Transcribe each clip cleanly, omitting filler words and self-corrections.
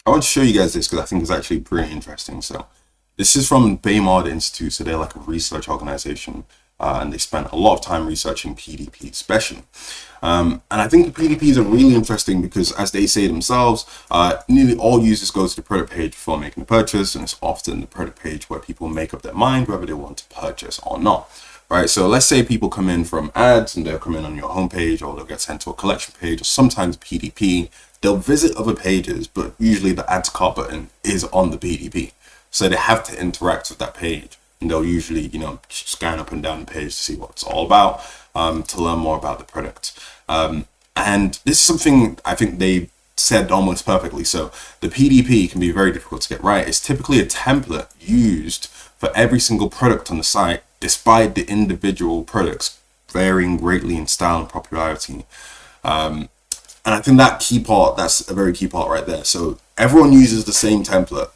I want to show you guys this because I think it's actually pretty interesting. So this is from Baymard Institute. So they're like a research organization, and they spent a lot of time researching PDP especially. And I think the PDPs are really interesting because, as they say themselves, nearly all users go to the product page before making a purchase, and it's often the product page where people make up their mind whether they want to purchase or not. Right, so let's say people come in from ads and they'll come in on your homepage, or they'll get sent to a collection page, or sometimes PDP. They'll visit other pages, but usually the add to cart button is on the PDP. So they have to interact with that page, and they'll usually, scan up and down the page to see what it's all about, to learn more about the product. And this is something I think they said almost perfectly. So the PDP can be very difficult to get right. It's typically a template used for every single product on the site, despite the individual products varying greatly in style and popularity. And I think that's a very key part right there. So everyone uses the same template,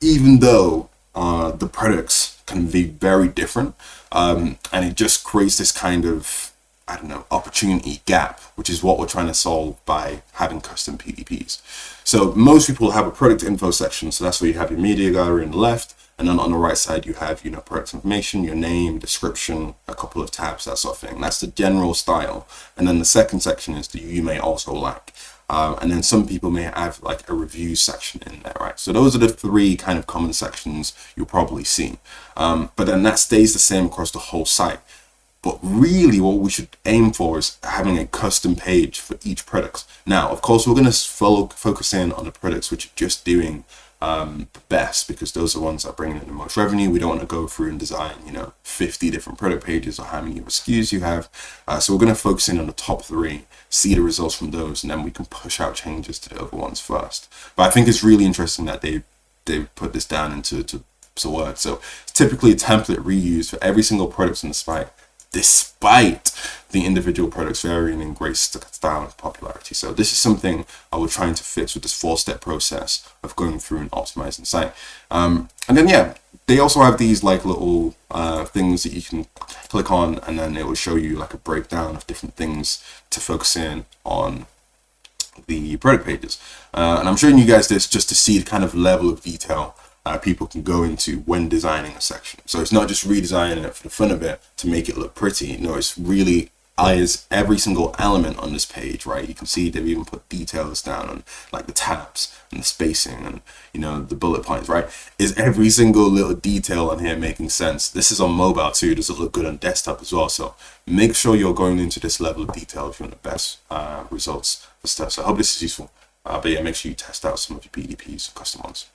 even though the products can be very different. And it just creates this kind of, I don't know, opportunity gap, which is what we're trying to solve by having custom PDPs. So most people have a product info section. So that's where you have your media gallery on the left. And then on the right side, you have, product information, your name, description, a couple of tabs, that sort of thing. That's the general style. And then the second section is the you may also like. And then some people may have like a review section in there, right? So those are the three kind of common sections you'll probably see. But then that stays the same across the whole site. But really what we should aim for is having a custom page for each product. Now, of course, we're going to focus in on the products which are just doing the best, because those are the ones that are bringing in the most revenue. We don't want to go through and design 50 different product pages or how many SKUs you have. So we're going to focus in on the top three, see the results from those, and then we can push out changes to the other ones first. But I think it's really interesting that they put this down into words. So it's typically a template reused for every single product on the site, despite the individual products varying in great style and popularity. So this is something I was trying to fix with this 4-step process of going through and optimizing the site. And then, they also have these like little things that you can click on, and then it will show you like a breakdown of different things to focus in on the product pages. And I'm showing you guys this just to see the kind of level of detail people can go into when designing a section. So it's not just redesigning it for the fun of it to make it look pretty. No, it's really eyes every single element on this page, right? You can see they've even put details down on like the tabs and the spacing and the bullet points, right? Is every single little detail on here making sense? This is on mobile too. Does it look good on desktop as well? So make sure you're going into this level of detail if you want the best results for stuff. So I hope this is useful. But yeah, make sure you test out some of your PDPs, custom ones.